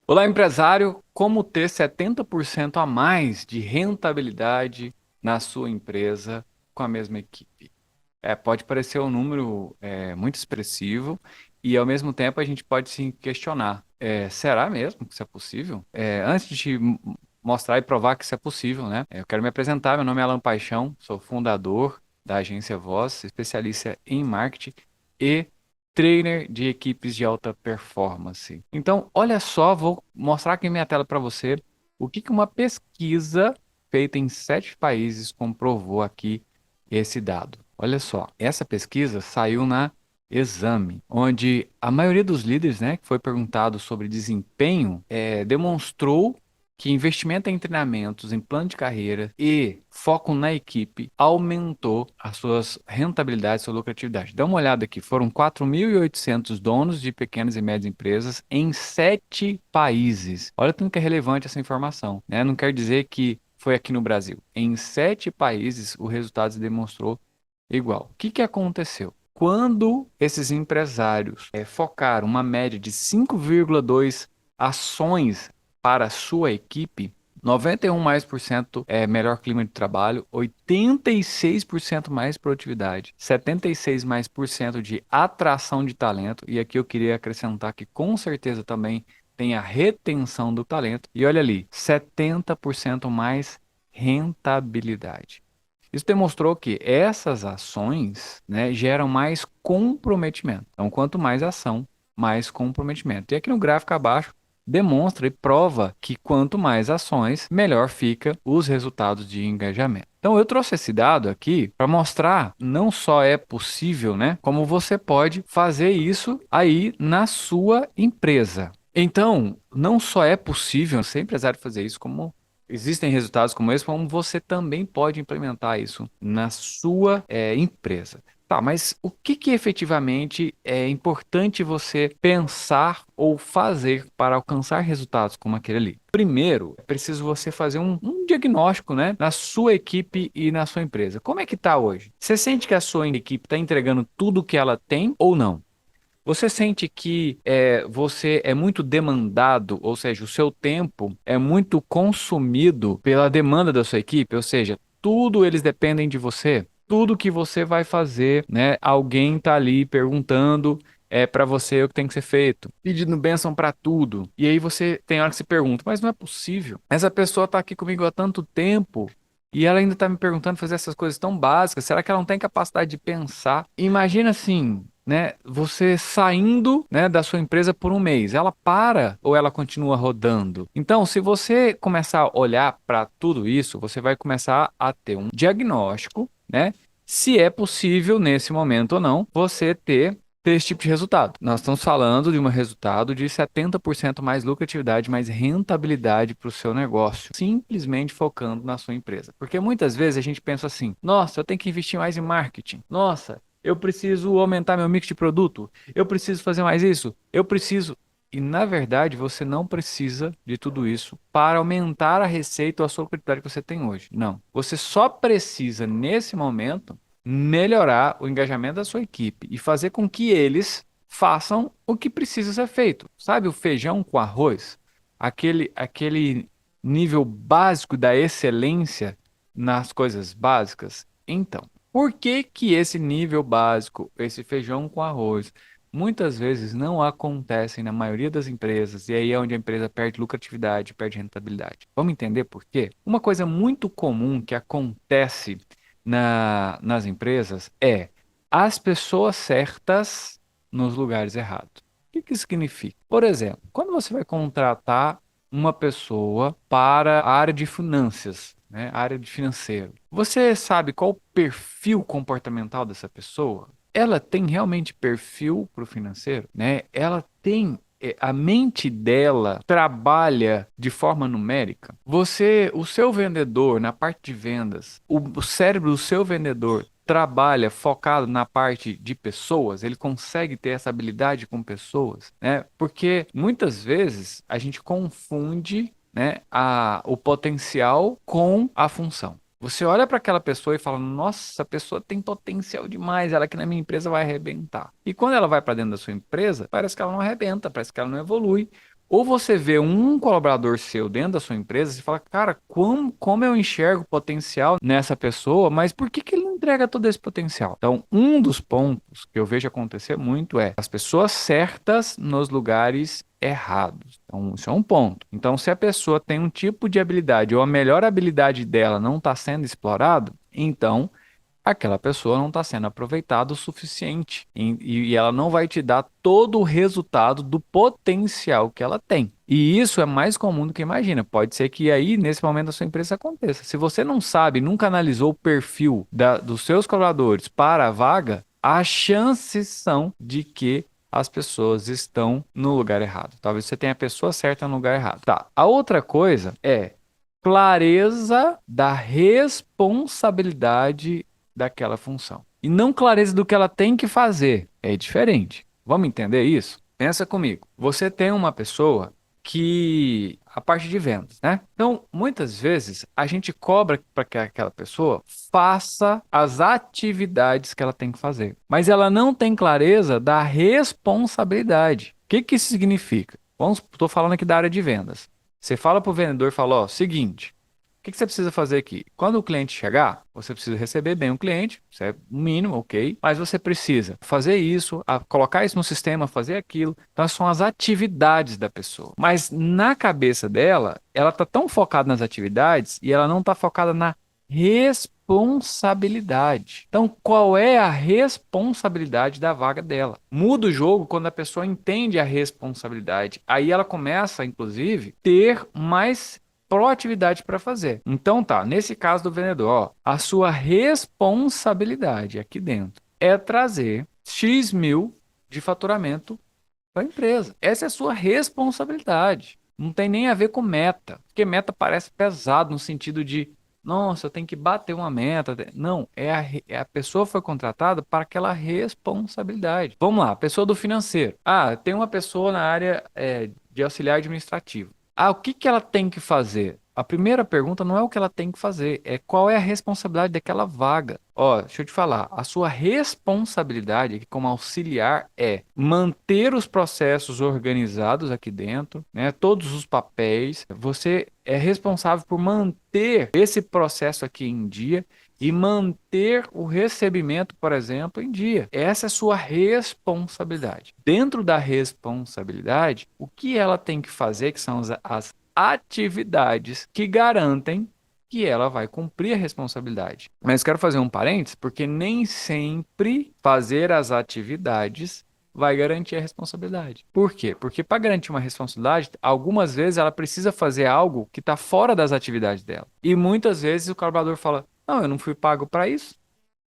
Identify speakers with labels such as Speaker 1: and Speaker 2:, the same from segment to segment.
Speaker 1: Olá, empresário. Como ter 70% a mais de rentabilidade na sua empresa com a mesma equipe? Pode parecer um número muito expressivo e, ao mesmo tempo, a gente pode se questionar: será mesmo que isso é possível? Antes de mostrar e provar que isso é possível, né? Eu quero me apresentar. Meu nome é Alan Paixão, sou fundador da agência Voz, especialista em marketing e trainer de equipes de alta performance. Então, olha só, vou mostrar aqui minha tela para você o que uma pesquisa feita em 7 países comprovou aqui esse dado. Olha só, essa pesquisa saiu na Exame, onde a maioria dos líderes, né, que foi perguntado sobre desempenho, demonstrou que investimento em treinamentos, em plano de carreira e foco na equipe aumentou as suas rentabilidades, sua lucratividade. Dá uma olhada aqui, foram 4.800 donos de pequenas e médias empresas em 7 países. Olha tanto que é relevante essa informação, né? Não quer dizer que foi aqui no Brasil. Em 7 países, o resultado se demonstrou igual. O que aconteceu? Quando esses empresários focaram uma média de 5,2 ações para a sua equipe, 91 mais por cento melhor clima de trabalho, 86% mais produtividade, 76 mais por cento de atração de talento, e aqui eu queria acrescentar que com certeza também tem a retenção do talento, e olha ali, 70% mais rentabilidade. Isso demonstrou que essas ações, né, geram mais comprometimento. Então, quanto mais ação, mais comprometimento. E aqui no gráfico abaixo demonstra e prova que quanto mais ações, melhor fica os resultados de engajamento. Então, eu trouxe esse dado aqui para mostrar não só é possível, né, como você pode fazer isso aí na sua empresa. Então, não só é possível ser empresário fazer isso, como existem resultados como esse, como você também pode implementar isso na sua empresa. Tá, mas o que efetivamente é importante você pensar ou fazer para alcançar resultados como aquele ali? Primeiro, é preciso você fazer um diagnóstico, né, na sua equipe e na sua empresa. Como é que está hoje? Você sente que a sua equipe está entregando tudo o que ela tem ou não? Você sente que você é muito demandado, ou seja, o seu tempo é muito consumido pela demanda da sua equipe, ou seja, tudo eles dependem de você, tudo que você vai fazer, né? Alguém tá ali perguntando para você o que tem que ser feito, pedindo bênção para tudo. E aí você tem hora que se pergunta, mas não é possível. Essa pessoa tá aqui comigo há tanto tempo. E ela ainda está me perguntando fazer essas coisas tão básicas. Será que ela não tem capacidade de pensar? Imagina assim, né? Você saindo, né, da sua empresa por um mês, ela para ou ela continua rodando? Então, se você começar a olhar para tudo isso, você vai começar a ter um diagnóstico, né? Se é possível nesse momento ou não, você ter esse tipo de resultado. Nós estamos falando de um resultado de 70% mais lucratividade, mais rentabilidade para o seu negócio, simplesmente focando na sua empresa. Porque muitas vezes a gente pensa assim: nossa, eu tenho que investir mais em marketing. Nossa, eu preciso aumentar meu mix de produto. Eu preciso fazer mais isso. Eu preciso. E na verdade, você não precisa de tudo isso para aumentar a receita ou a sua lucratividade que você tem hoje. Não. Você só precisa, nesse momento, melhorar o engajamento da sua equipe e fazer com que eles façam o que precisa ser feito. Sabe o feijão com arroz? Aquele nível básico da excelência nas coisas básicas? Então, por que que esse nível básico, esse feijão com arroz, muitas vezes não acontecem na maioria das empresas, e aí é onde a empresa perde lucratividade, perde rentabilidade? Vamos entender por quê? Uma coisa muito comum que acontece nas empresas é as pessoas certas nos lugares errados. O que isso significa? Por exemplo, quando você vai contratar uma pessoa para a área de finanças, né, a área de financeiro, você sabe qual o perfil comportamental dessa pessoa? Ela tem realmente perfil para o financeiro, né? Ela tem a mente dela trabalha de forma numérica. O seu vendedor, na parte de vendas, o cérebro do seu vendedor trabalha focado na parte de pessoas, ele consegue ter essa habilidade com pessoas, né? Porque muitas vezes a gente confunde, né, o potencial com a função. Você olha para aquela pessoa e fala: nossa, essa pessoa tem potencial demais, ela aqui na minha empresa vai arrebentar. E quando ela vai para dentro da sua empresa, parece que ela não arrebenta, parece que ela não evolui. Ou você vê um colaborador seu dentro da sua empresa e fala, cara, como eu enxergo potencial nessa pessoa, mas por que que ele não entrega todo esse potencial? Então, um dos pontos que eu vejo acontecer muito é as pessoas certas nos lugares errados. Então, isso é um ponto. Então, se a pessoa tem um tipo de habilidade ou a melhor habilidade dela não está sendo explorado, então aquela pessoa não está sendo aproveitada o suficiente e ela não vai te dar todo o resultado do potencial que ela tem. E isso é mais comum do que imagina. Pode ser que aí, nesse momento da sua empresa, aconteça. Se você não sabe, nunca analisou o perfil dos seus colaboradores para a vaga, as chances são de que as pessoas estão no lugar errado. Talvez você tenha a pessoa certa no lugar errado. Tá. A outra coisa é clareza da responsabilidade daquela função. E não clareza do que ela tem que fazer. É diferente. Vamos entender isso? Pensa comigo. Você tem uma pessoa que a parte de vendas, né? Então, muitas vezes a gente cobra para que aquela pessoa faça as atividades que ela tem que fazer, mas ela não tem clareza da responsabilidade. O que que isso significa? Vamos, estou falando aqui da área de vendas. Você fala para o vendedor, fala, ó, seguinte, que você precisa fazer aqui? Quando o cliente chegar, você precisa receber bem o cliente, isso é o mínimo, ok? Mas você precisa fazer isso, colocar isso no sistema, fazer aquilo. Então, são as atividades da pessoa. Mas na cabeça dela, ela está tão focada nas atividades e ela não está focada na responsabilidade. Então, qual é a responsabilidade da vaga dela? Muda o jogo quando a pessoa entende a responsabilidade. Aí ela começa, inclusive, ter mais proatividade para fazer. Então tá, nesse caso do vendedor, ó, a sua responsabilidade aqui dentro é trazer X mil de faturamento para a empresa. Essa é a sua responsabilidade. Não tem nem a ver com meta, porque meta parece pesado no sentido de, nossa, eu tenho que bater uma meta. Não, é a pessoa foi contratada para aquela responsabilidade. Vamos lá, pessoa do financeiro. Ah, tem uma pessoa na área de auxiliar administrativo. Ah, o que que ela tem que fazer? A primeira pergunta não é o que ela tem que fazer, é qual é a responsabilidade daquela vaga. Ó, deixa eu te falar, a sua responsabilidade aqui como auxiliar é manter os processos organizados aqui dentro, né? Todos os papéis. Você é responsável por manter esse processo aqui em dia e manter o recebimento, por exemplo, em dia. Essa é a sua responsabilidade. Dentro da responsabilidade, o que ela tem que fazer, que são as atividades que garantem que ela vai cumprir a responsabilidade. Mas quero fazer um parênteses, porque nem sempre fazer as atividades vai garantir a responsabilidade. Por quê? Porque para garantir uma responsabilidade, algumas vezes ela precisa fazer algo que está fora das atividades dela. E muitas vezes o colaborador fala: não, eu não fui pago para isso.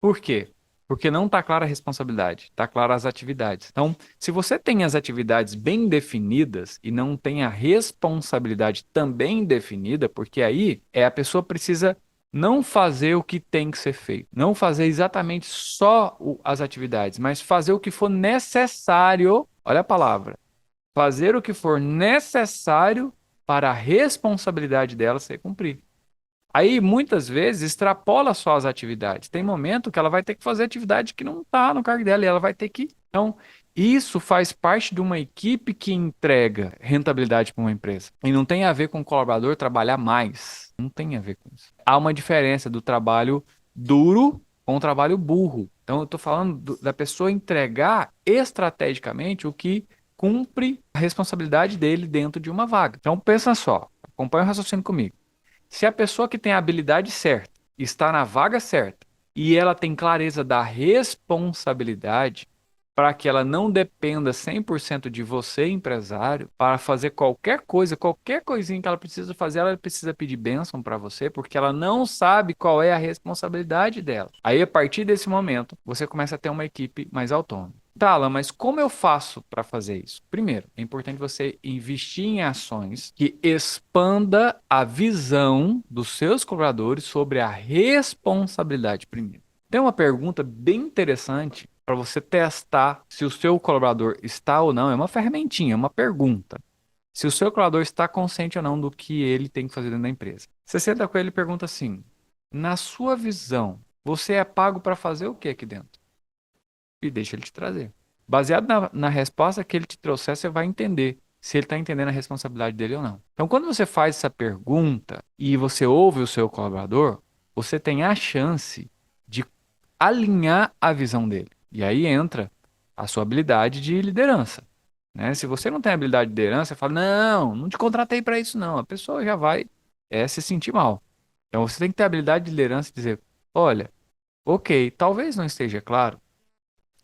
Speaker 1: Por quê? Porque não está clara a responsabilidade, está clara as atividades. Então, se você tem as atividades bem definidas e não tem a responsabilidade também definida, porque aí a pessoa precisa não fazer o que tem que ser feito, não fazer exatamente só as atividades, mas fazer o que for necessário, olha a palavra, fazer o que for necessário para a responsabilidade dela ser cumprida. Aí, muitas vezes, extrapola só as atividades. Tem momento que ela vai ter que fazer atividade que não está no cargo dela e ela vai ter que. Então, isso faz parte de uma equipe que entrega rentabilidade para uma empresa. E não tem a ver com o colaborador trabalhar mais. Não tem a ver com isso. Há uma diferença do trabalho duro com o trabalho burro. Então, eu estou falando da pessoa entregar estrategicamente o que cumpre a responsabilidade dele dentro de uma vaga. Então, pensa só. Acompanha o raciocínio comigo. Se a pessoa que tem a habilidade certa está na vaga certa e ela tem clareza da responsabilidade para que ela não dependa 100% de você, empresário, para fazer qualquer coisa, qualquer coisinha que ela precisa fazer, ela precisa pedir bênção para você, porque ela não sabe qual é a responsabilidade dela. Aí, a partir desse momento, você começa a ter uma equipe mais autônoma. Tá, Alan, mas como eu faço para fazer isso? Primeiro, é importante você investir em ações que expanda a visão dos seus colaboradores sobre a responsabilidade primeiro. Tem uma pergunta bem interessante para você testar se o seu colaborador está ou não. É uma ferramentinha, é uma pergunta. Se o seu colaborador está consciente ou não do que ele tem que fazer dentro da empresa. Você senta com ele e pergunta assim: na sua visão, você é pago para fazer o que aqui dentro? E deixa ele te trazer. Baseado na resposta que ele te trouxer, você vai entender se ele está entendendo a responsabilidade dele ou não. Então, quando você faz essa pergunta e você ouve o seu colaborador, você tem a chance de alinhar a visão dele. E aí entra a sua habilidade de liderança, né? Se você não tem habilidade de liderança, você fala, não te contratei para isso não. A pessoa já vai se sentir mal. Então você tem que ter habilidade de liderança e dizer, olha, ok, talvez não esteja claro,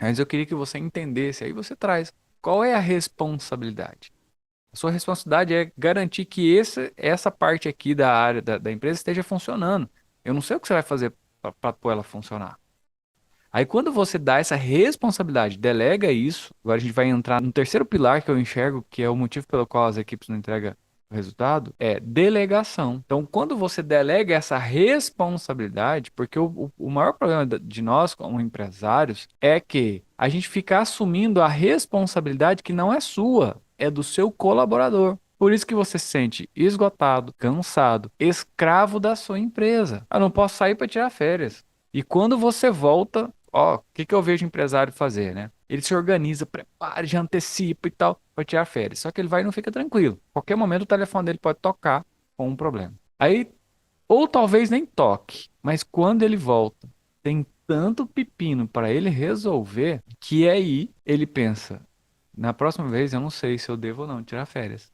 Speaker 1: mas eu queria que você entendesse. Aí você traz qual é a responsabilidade. A sua responsabilidade é garantir que essa parte aqui da área da empresa esteja funcionando. Eu não sei o que você vai fazer para pôr ela funcionar. Aí quando você dá essa responsabilidade, delega isso, agora a gente vai entrar no terceiro pilar que eu enxergo, que é o motivo pelo qual as equipes não entregam o resultado, é delegação. Então, quando você delega essa responsabilidade, porque o maior problema de nós como empresários é que a gente fica assumindo a responsabilidade que não é sua, é do seu colaborador. Por isso que você se sente esgotado, cansado, escravo da sua empresa. Eu não posso sair para tirar férias. E quando você volta, ó, o que que eu vejo empresário fazer, né? Ele se organiza, prepara, já antecipa e tal, para tirar férias. Só que ele vai e não fica tranquilo. Qualquer momento o telefone dele pode tocar com um problema. Aí, ou talvez nem toque, mas quando ele volta, tem tanto pepino para ele resolver que aí ele pensa, na próxima vez eu não sei se eu devo ou não tirar férias.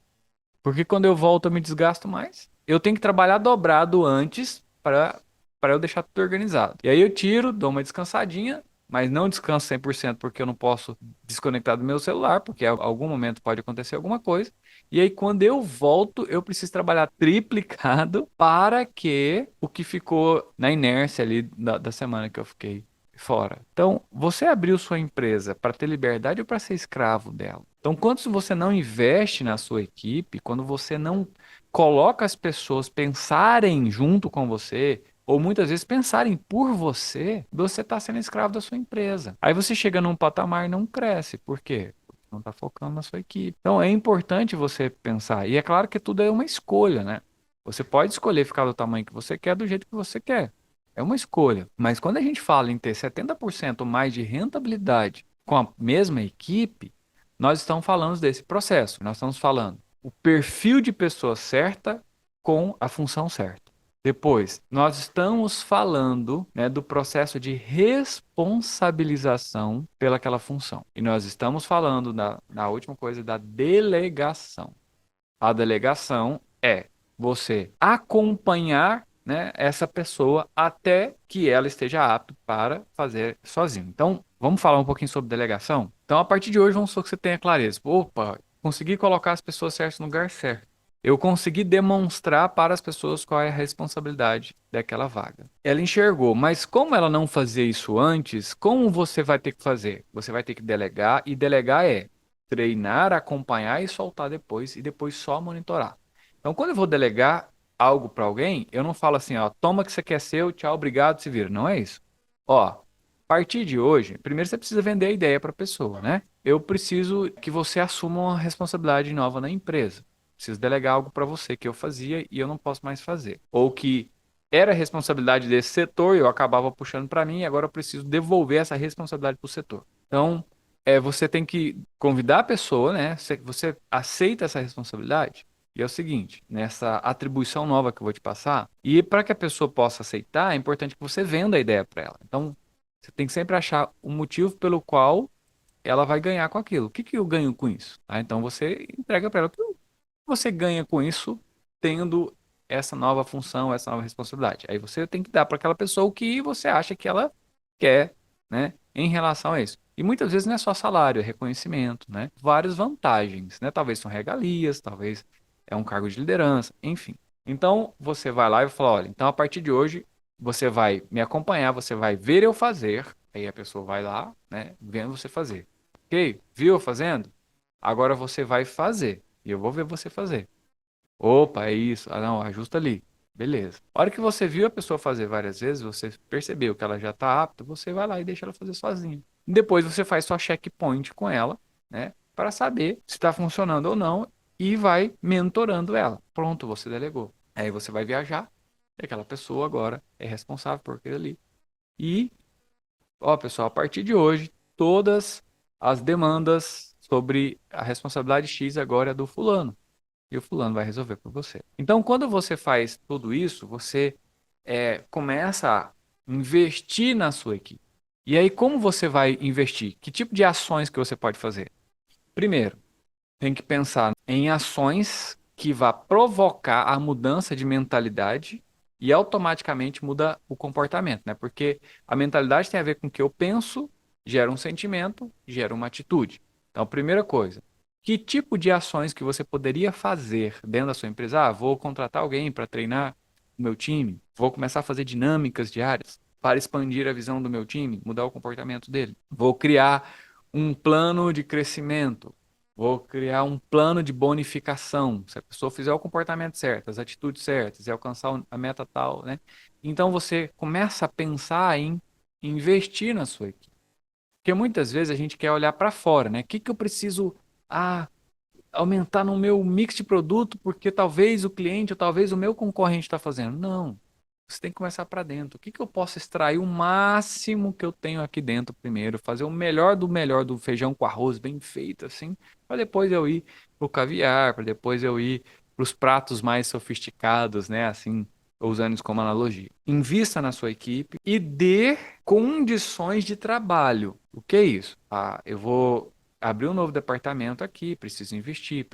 Speaker 1: Porque quando eu volto eu me desgasto mais. Eu tenho que trabalhar dobrado antes para eu deixar tudo organizado. E aí eu tiro, dou uma descansadinha, mas não descanso 100% porque eu não posso desconectar do meu celular, porque a algum momento pode acontecer alguma coisa. E aí quando eu volto, eu preciso trabalhar triplicado para que o que ficou na inércia ali da semana que eu fiquei fora. Então, você abriu sua empresa para ter liberdade ou para ser escravo dela? Então, quando você não investe na sua equipe, quando você não coloca as pessoas pensarem junto com você, ou muitas vezes pensarem por você, você está sendo escravo da sua empresa. Aí você chega num patamar e não cresce. Por quê? Porque não está focando na sua equipe. Então, é importante você pensar. E é claro que tudo é uma escolha, né? Você pode escolher ficar do tamanho que você quer, do jeito que você quer. É uma escolha. Mas quando a gente fala em ter 70% mais de rentabilidade com a mesma equipe, nós estamos falando desse processo. Nós estamos falando o perfil de pessoa certa com a função certa. Depois, nós estamos falando, né, do processo de responsabilização pelaquela função. E nós estamos falando na última coisa da delegação. A delegação é você acompanhar, né, essa pessoa até que ela esteja apta para fazer sozinho. Então, vamos falar um pouquinho sobre delegação? Então, a partir de hoje, vamos supor que você tenha clareza. Opa, consegui colocar as pessoas certas no lugar certo. Eu consegui demonstrar para as pessoas qual é a responsabilidade daquela vaga. Ela enxergou, mas como ela não fazia isso antes, como você vai ter que fazer? Você vai ter que delegar, e delegar é treinar, acompanhar e soltar depois, e depois só monitorar. Então, quando eu vou delegar algo para alguém, eu não falo assim, ó, toma que você quer seu, tchau, obrigado, se vira. Não é isso. Ó, a partir de hoje, primeiro você precisa vender a ideia para a pessoa, né? Eu preciso que você assuma uma responsabilidade nova na empresa. Preciso delegar algo para você que eu fazia e eu não posso mais fazer. Ou que era responsabilidade desse setor e eu acabava puxando para mim e agora eu preciso devolver essa responsabilidade para o setor. Então, você tem que convidar a pessoa, né? Você aceita essa responsabilidade? E é o seguinte, nessa atribuição nova que eu vou te passar, e para que a pessoa possa aceitar, é importante que você venda a ideia para ela. Então, você tem que sempre achar um motivo pelo qual ela vai ganhar com aquilo. O que que eu ganho com isso? Tá? Então, você entrega para ela o que você ganha com isso tendo essa nova função, essa nova responsabilidade. Aí você tem que dar para aquela pessoa o que você acha que ela quer, né, em relação a isso. E muitas vezes não é só salário, é reconhecimento, né? Várias vantagens, né? Talvez são regalias, talvez é um cargo de liderança, enfim. Então você vai lá e vai falar, olha, então a partir de hoje você vai me acompanhar, você vai ver eu fazer. Aí a pessoa vai lá, né, vendo você fazer. Ok? Viu eu fazendo? Agora você vai fazer. E eu vou ver você fazer. Opa, é isso. Ah, não, ajusta ali. Beleza. A hora que você viu a pessoa fazer várias vezes, você percebeu que ela já está apta, você vai lá e deixa ela fazer sozinha. Depois você faz sua checkpoint com ela, né? Para saber se está funcionando ou não e vai mentorando ela. Pronto, você delegou. Aí você vai viajar e aquela pessoa agora é responsável por aquilo ali. E, ó, pessoal, a partir de hoje, todas as demandas sobre a responsabilidade X agora é do fulano. E o fulano vai resolver por você. Então, quando você faz tudo isso, você começa a investir na sua equipe. E aí, como você vai investir? Que tipo de ações que você pode fazer? Primeiro, tem que pensar em ações que vá provocar a mudança de mentalidade e automaticamente muda o comportamento, né? Porque a mentalidade tem a ver com o que eu penso, gera um sentimento, gera uma atitude. Então, primeira coisa, que tipo de ações que você poderia fazer dentro da sua empresa? Ah, vou contratar alguém para treinar o meu time, vou começar a fazer dinâmicas diárias para expandir a visão do meu time, mudar o comportamento dele. Vou criar um plano de crescimento. Vou criar um plano de bonificação. Se a pessoa fizer o comportamento certo, as atitudes certas e alcançar a meta tal, né? Então você começa a pensar em investir na sua equipe. Porque muitas vezes a gente quer olhar para fora, né? O que que eu preciso ah, aumentar no meu mix de produto porque talvez o cliente ou talvez o meu concorrente está fazendo? Não. Você tem que começar para dentro. O que que eu posso extrair o máximo que eu tenho aqui dentro primeiro, fazer o melhor do feijão com arroz bem feito assim, para depois eu ir pro caviar, para depois eu ir para os pratos mais sofisticados, né, assim, usando isso como analogia. Invista na sua equipe e dê condições de trabalho. O que é isso? Ah, eu vou abrir um novo departamento aqui, preciso investir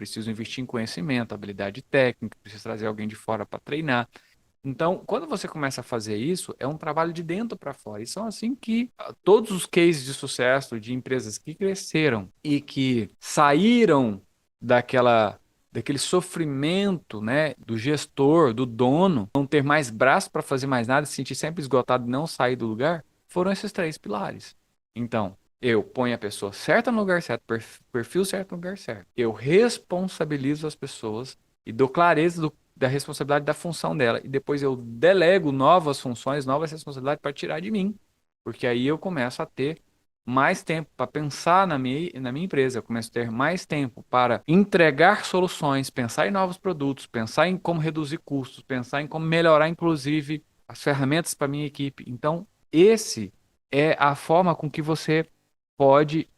Speaker 1: em conhecimento, habilidade técnica, preciso trazer alguém de fora para treinar. Então, quando você começa a fazer isso, é um trabalho de dentro para fora. E são assim que todos os cases de sucesso de empresas que cresceram e que saíram daquela daquele sofrimento, né, do gestor, do dono, não ter mais braço para fazer mais nada, se sentir sempre esgotado e não sair do lugar, foram esses três pilares. Então, eu ponho a pessoa certa no lugar certo, perfil certo no lugar certo. Eu responsabilizo as pessoas e dou clareza da responsabilidade da função dela. E depois eu delego novas funções, novas responsabilidades para tirar de mim. Porque aí eu começo a ter mais tempo para pensar na minha empresa, eu começo a ter mais tempo para entregar soluções, pensar em novos produtos, pensar em como reduzir custos, pensar em como melhorar, inclusive, as ferramentas para minha equipe. Então, esse é a forma com que você pode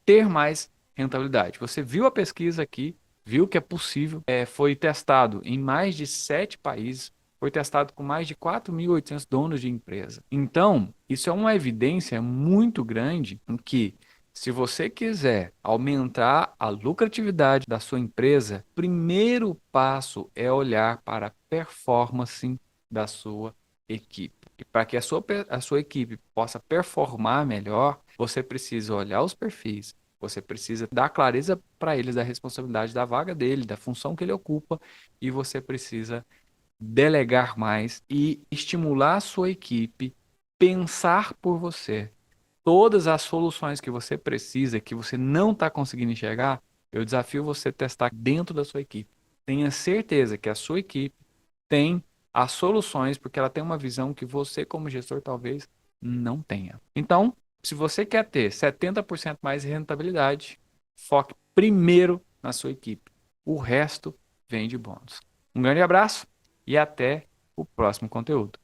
Speaker 1: ter mais rentabilidade. Você viu a pesquisa aqui, viu que é possível, foi testado em mais de 7 países, foi testado com mais de 4.800 donos de empresa. Então, isso é uma evidência muito grande em que, se você quiser aumentar a lucratividade da sua empresa, o primeiro passo é olhar para a performance da sua equipe. E para que a sua equipe possa performar melhor, você precisa olhar os perfis, você precisa dar clareza para eles da responsabilidade da vaga dele, da função que ele ocupa, e você precisa delegar mais e estimular a sua equipe pensar por você. Todas as soluções que você precisa, que você não está conseguindo enxergar, eu desafio você a testar dentro da sua equipe. Tenha certeza que a sua equipe tem as soluções, porque ela tem uma visão que você, como gestor, talvez não tenha. Então, se você quer ter 70% mais rentabilidade, foque primeiro na sua equipe. O resto vem de bônus. Um grande abraço e até o próximo conteúdo.